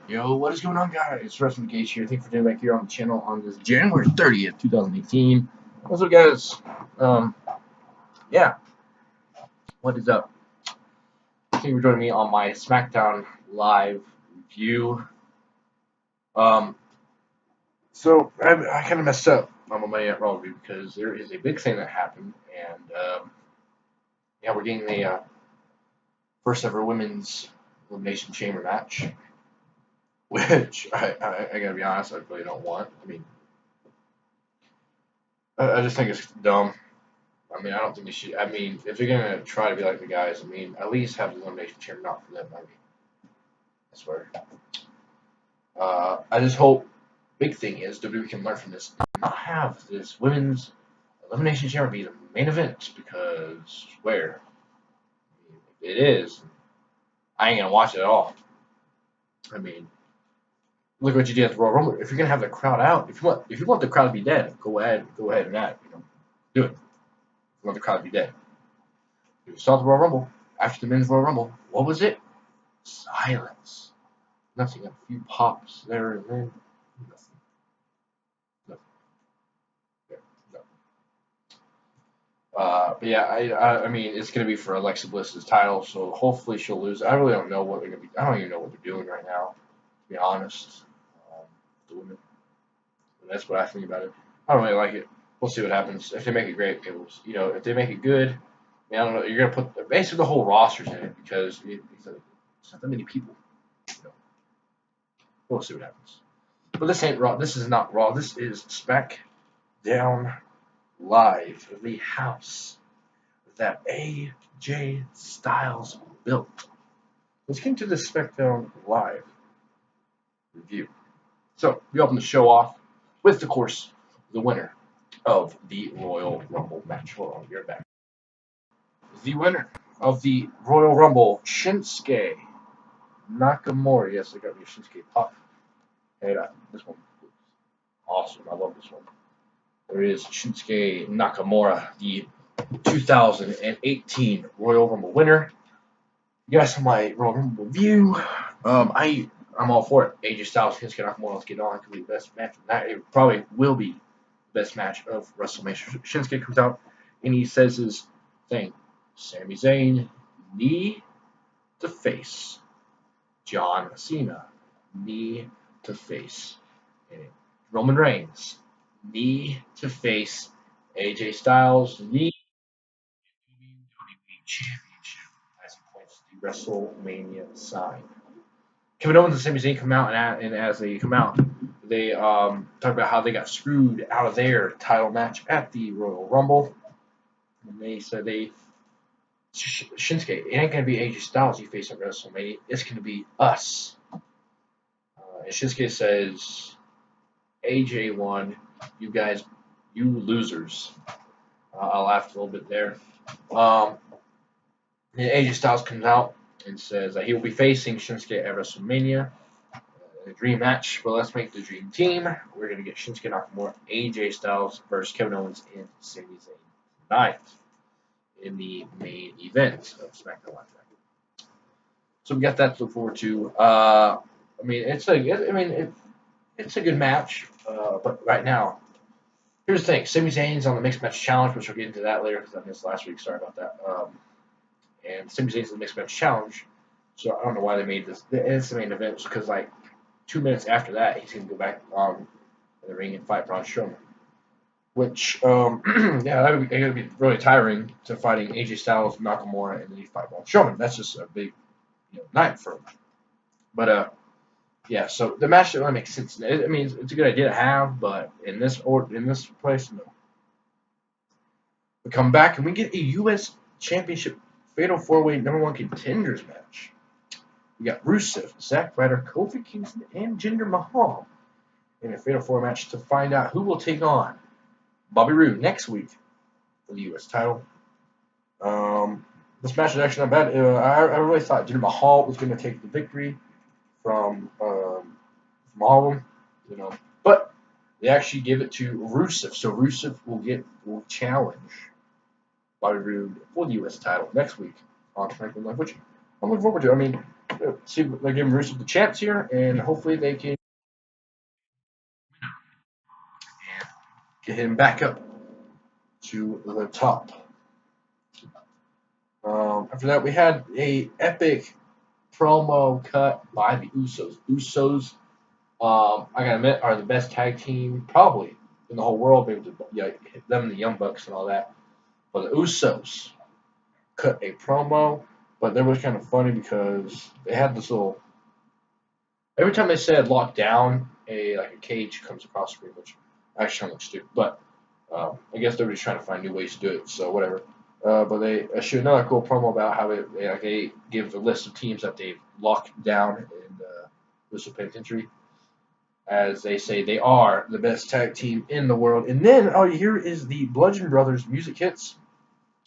Yo, what is going on, guys? It's Wrestling Gage here. Thank you for being back here on the channel on this January 30th, 2018. What's up, guys? Yeah, what is up? Thank you for joining me on my SmackDown live review. So I kind of messed up on my Monday Night Raw review because there is a big thing that happened, and yeah, we're getting the first ever women's Elimination Chamber match. Which I gotta be honest, I really don't want. I mean, I just think it's dumb. I mean, I don't think they should. I mean, if they're gonna try to be like the guys, I mean, at least have the elimination chamber not for them. I mean, I swear. I just hope. Big thing is WWE can learn from this and not have this women's elimination chamber be the main event because where if it is, I ain't gonna watch it at all. I mean, look what you did at the Royal Rumble. If you're gonna have the crowd out, if you want the crowd to be dead, go ahead and that, do it. If you want the crowd to be dead. If you saw the Royal Rumble after the men's Royal Rumble, what was it? Silence. Nothing. A few pops there and then. Nothing. Yeah, no. But yeah, I mean, it's gonna be for Alexa Bliss's title, so hopefully she'll lose. I really don't know what they're gonna be. I don't even know what they're doing right now, to be honest. The women. And that's what I think about it. I don't really like it. We'll see what happens. If they make it great, it will. If they make it good, I don't know. You're gonna put basically the whole roster's in it because it's not that many people. We'll see what happens. But this ain't Raw. This is not Raw. This is SmackDown Live, the house that AJ Styles built. Let's get into the SmackDown Live review. So we open the show off with, of course, the winner of the Royal Rumble match. Hold on, we're back. The winner of the Royal Rumble, Shinsuke Nakamura. Yes, I got me a Shinsuke pop. Hey, this one is awesome. I love this one. There is Shinsuke Nakamura, the 2018 Royal Rumble winner. You guys, my Royal Rumble review. I'm all for it. AJ Styles, Shinsuke Nakamura. Let's get on. It could be the best match. It probably will be the best match of WrestleMania. Shinsuke comes out and he says his thing. Sami Zayn, knee to face. John Cena, knee to face. And Roman Reigns, knee to face. AJ Styles, knee to WWE Championship as he points to the WrestleMania sign. Kevin Owens and Sami Zayn come out, and as they come out, they talk about how they got screwed out of their title match at the Royal Rumble. And they said Shinsuke, it ain't going to be AJ Styles you face at WrestleMania. It's going to be us. And Shinsuke says, AJ won. You guys, you losers. I laughed a little bit there. And AJ Styles comes out and says that he will be facing Shinsuke at WrestleMania. A dream match. Well, let's make the dream team. We're going to get Shinsuke Nakamura, AJ Styles versus Kevin Owens and Sami Zayn tonight in the main event of SmackDown Live. So we got that to look forward to. I mean, it's a good match. But right now, here's the thing: Sami Zayn's on the mixed match challenge, which we'll get into that later because I missed last week. Sorry about that. And Sami Zayn's in the mixed match challenge, so I don't know why they made this. It's the main event because like 2 minutes after that, he's gonna go back on the ring and fight Braun Strowman. Which, yeah, that would be really tiring to fighting AJ Styles, Nakamura, and then you fight Braun Strowman. That's just a big, night for him. But yeah, so the match doesn't really make sense. I mean, it's a good idea to have, but in this place, no. We come back and we get a U.S. Championship Fatal 4-Way #1 Contenders match. We got Rusev, Zack Ryder, Kofi Kingston, and Jinder Mahal in a Fatal 4 match to find out who will take on Bobby Roode next week for the U.S. title. This match is actually not bad. I really thought Jinder Mahal was going to take the victory from all of them, but they actually give it to Rusev, so Rusev will challenge Bobby Roode for the U.S. title next week on SmackDown Live, which I'm looking forward to. I mean, see, they're giving Rusev the chance here, and hopefully they can get him back up to the top. After that, we had a epic promo cut by the Usos. Usos, I gotta admit, are the best tag team probably in the whole world. Maybe them and the Young Bucks and all that. But the Usos cut a promo, but that was kind of funny because they had this little. Every time they said lock down, a cage comes across the screen, which actually looks stupid. But I guess they're just trying to find new ways to do it. So whatever. But they shoot another cool promo about how they give a list of teams that they've locked down in Whistle Penitentiary. As they say, they are the best tag team in the world. And then all you hear is the Bludgeon Brothers music hits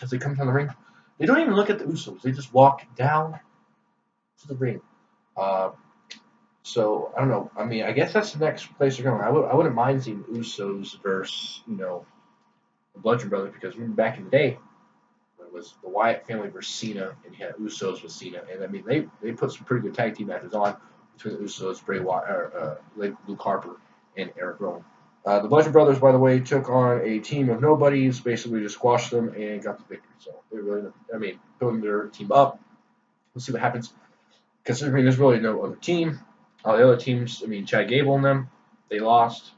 as they come down the ring. They don't even look at the Usos. They just walk down to the ring. So I don't know. I mean, I guess that's the next place they're going. I wouldn't mind seeing Usos versus the Bludgeon Brothers, because remember back in the day when it was the Wyatt family versus Cena, and you had Usos with Cena, and I mean they put some pretty good tag team matches on between the Usos, Bray Wyatt, Luke Harper, and Eric Rowan. The Bludgeon Brothers, by the way, took on a team of nobodies, basically just squashed them and got the victory. So they really, building their team up. Let's see what happens. Considering there's really no other team. All the other teams, Chad Gable and them, they lost.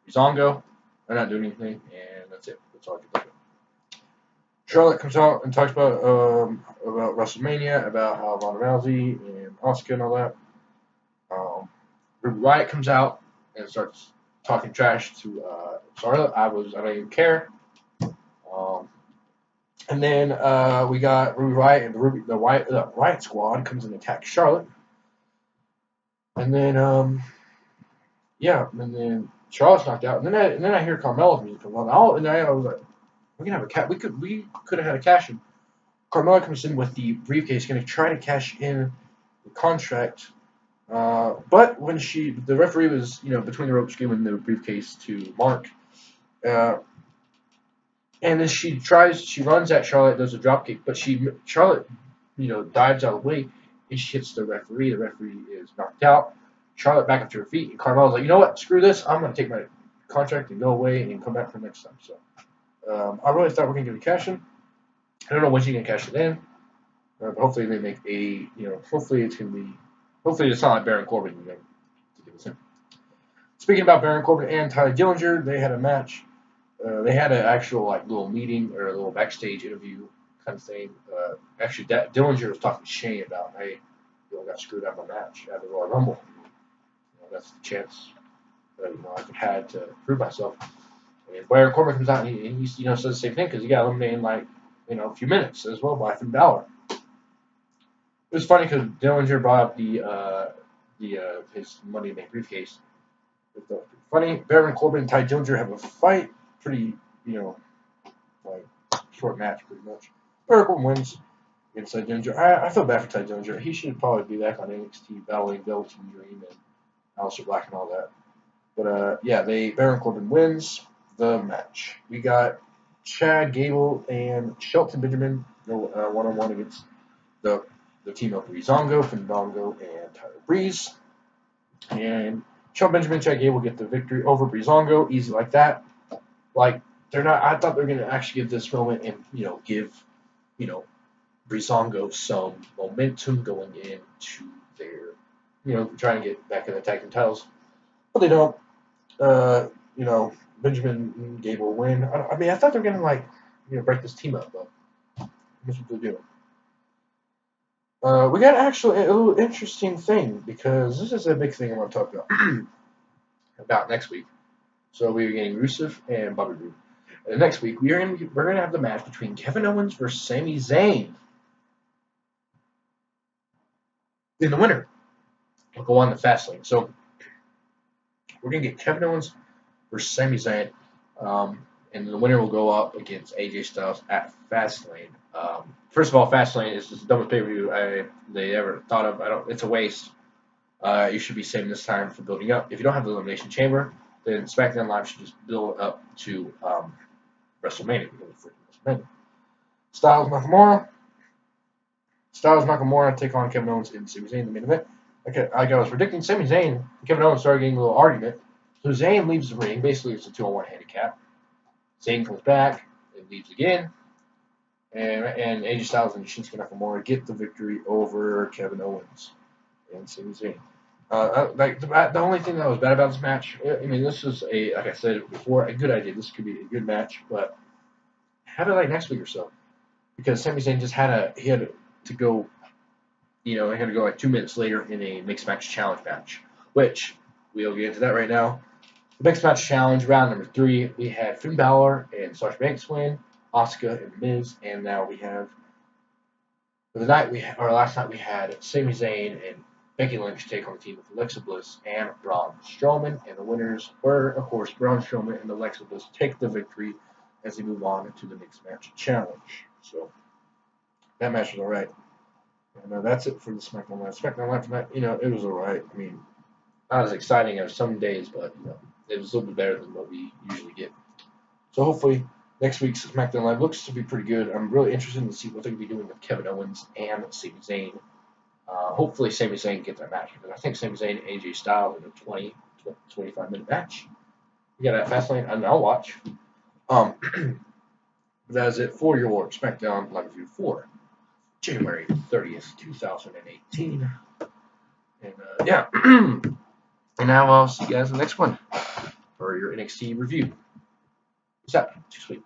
Zongo, they're not doing anything, and that's it. That's all I can think of. Charlotte comes out and talks about WrestleMania, about how Ronda Rousey and Asuka and all that. Ruby Riott comes out and starts talking trash to Charlotte. I don't even care. And then we got Ruby Riott and the Riott Squad comes and attacks Charlotte. And then and then Charlotte's knocked out. And then I hear Carmella's music come on. And I was like, we can have we could have had a cash in. Carmella comes in with the briefcase, going to try to cash in the contract. But when the referee was, between the ropes giving the briefcase to Mark, and then she runs at Charlotte, does a dropkick, but Charlotte, dives out of the way, and she hits the referee. The referee is knocked out. Charlotte back up to her feet, and Carmella's like, you know what, screw this, I'm going to take my contract and go away and come back for next time. So, I really thought we were going to get a cash in. I don't know when she's going to cash it in, but hopefully they make hopefully it's not like Baron Corbin, to give us in. Speaking about Baron Corbin and Ty Dillinger, they had a match. They had an actual little meeting or a little backstage interview kind of thing. Actually, Dillinger was talking to Shane about, hey, got screwed out of my match at the Royal Rumble. That's the chance that I've had to prove myself. And Baron Corbin comes out and he says the same thing, because he got eliminated in a few minutes as well by Finn Balor. It was funny because Dillinger brought up his Money in the Bank briefcase. It was funny. Baron Corbin and Ty Dillinger have a fight. Pretty, short match, pretty much. Baron Corbin wins against Ty Dillinger. I feel bad for Ty Dillinger. He should probably be back on NXT battling Velveteen Dream and Aleister Black and all that. But Baron Corbin wins the match. We got Chad Gable and Shelton Benjamin go one-on-one against the team of Breezango, Fandango, and Tyler Breeze. And Shelton Benjamin and Chad Gable get the victory over Breezango, easy like that. They're not. I thought they were going to actually give this moment and give Breezango some momentum going into their trying to get back in the tag team titles, but they don't. Benjamin and Gable win. I thought they were going to break this team up, but that's what they're doing. We got actually a little interesting thing, because this is a big thing I want to talk about next week. So we're getting Rusev and Bobby Roode. And next week we're gonna have the match between Kevin Owens versus Sami Zayn. In the winner will go on the Fastlane. So we're gonna get Kevin Owens versus Sami Zayn, and the winner will go up against AJ Styles at Fastlane. First of all, Fastlane is the dumbest pay-per-view they ever thought of. It's a waste. You should be saving this time for building up. If you don't have the Elimination Chamber, then SmackDown Live should just build up to WrestleMania, because it's freaking WrestleMania. Styles, NAKAMURA. Styles NAKAMURA take on Kevin Owens and Sami Zayn in the main event. Like I was predicting, Sami Zayn and Kevin Owens started getting a little argument. So Zayn leaves the ring. Basically, it's a 2-on-1 handicap. Zayn comes back and leaves again. And AJ Styles and Shinsuke Nakamura get the victory over Kevin Owens and Sami Zayn. The only thing that was bad about this match, I mean, this is like I said before, a good idea. This could be a good match, but have it like next week or so, because Sami Zayn just had to go, he had to go like 2 minutes later in a mixed match challenge match, which we'll get into that right now. The mixed match challenge round number 3, we had Finn Balor and Sasha Banks win, Asuka and The Miz, and now we have last night we had Sami Zayn and Becky Lynch take on the team with Alexa Bliss and Braun Strowman, and the winners were, of course, Braun Strowman and Alexa Bliss take the victory as they move on to the mixed match challenge. So that match was alright. And that's it for the SmackDown Live. SmackDown Live tonight, it was alright. I mean, not as exciting as some days, but it was a little bit better than what we usually get. So hopefully next week's SmackDown Live looks to be pretty good. I'm really interested to see what they're going to be doing with Kevin Owens and Sami Zayn. Hopefully Sami Zayn gets that match, because I think Sami Zayn and AJ Styles in a 25-minute match. We got that Fastlane, and I'll watch. That is it for your SmackDown Live review for January 30th, 2018. And yeah, and now I'll see you guys in the next one for your NXT review. Peace out. Next week.